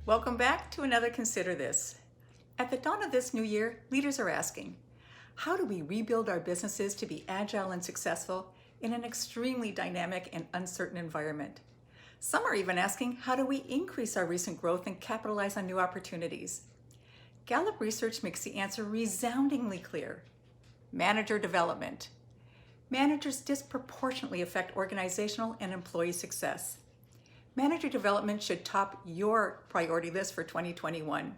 Welcome back to another Consider This. At the dawn of this new year, leaders are asking, how do we rebuild our businesses to be agile and successful in an extremely dynamic and uncertain environment? Some are even asking, how do we increase our recent growth and capitalize on new opportunities? Gallup research makes the answer resoundingly clear. Manager development. Managers disproportionately affect organizational and employee success. Manager development should top your priority list for 2021.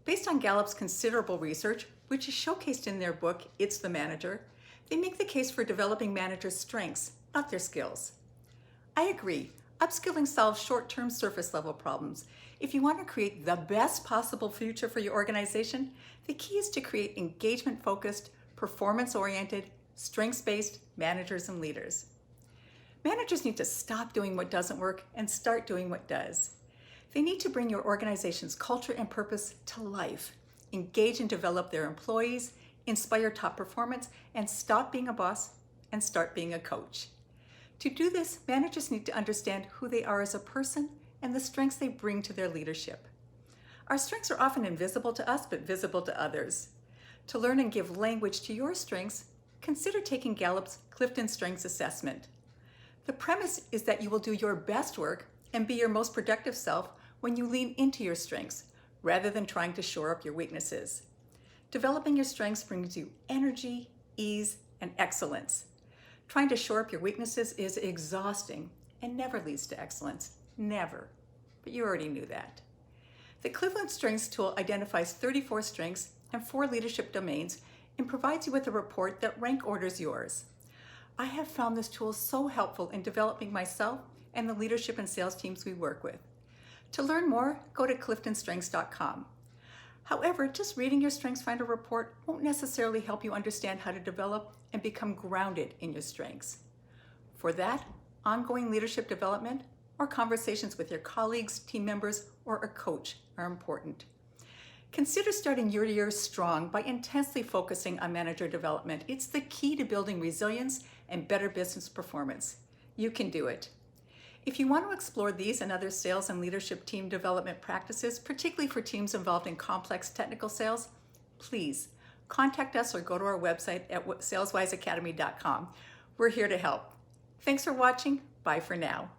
Based on Gallup's considerable research, which is showcased in their book, It's the Manager, they make the case for developing managers' strengths, not their skills. I agree, upskilling solves short-term surface-level problems. If you want to create the best possible future for your organization, the key is to create engagement-focused, performance-oriented, strengths-based managers and leaders. Managers need to stop doing what doesn't work and start doing what does. They need to bring your organization's culture and purpose to life, engage and develop their employees, inspire top performance, and stop being a boss and start being a coach. To do this, managers need to understand who they are as a person and the strengths they bring to their leadership. Our strengths are often invisible to us, but visible to others. To learn and give language to your strengths, consider taking Gallup's Clifton Strengths Assessment. The premise is that you will do your best work and be your most productive self when you lean into your strengths, rather than trying to shore up your weaknesses. Developing your strengths brings you energy, ease, and excellence. Trying to shore up your weaknesses is exhausting and never leads to excellence. Never. But you already knew that. The Clifton Strengths tool identifies 34 strengths and 4 leadership domains and provides you with a report that rank orders yours. I have found this tool so helpful in developing myself and the leadership and sales teams we work with. To learn more, go to cliftonstrengths.com. However, just reading your Strengths Finder report won't necessarily help you understand how to develop and become grounded in your strengths. For that, ongoing leadership development or conversations with your colleagues, team members, or a coach are important. Consider starting your year strong by intensely focusing on manager development. It's the key to building resilience and better business performance. You can do it. If you want to explore these and other sales and leadership team development practices, particularly for teams involved in complex technical sales, please contact us or go to our website at saleswiseacademy.com. We're here to help. Thanks for watching. Bye for now.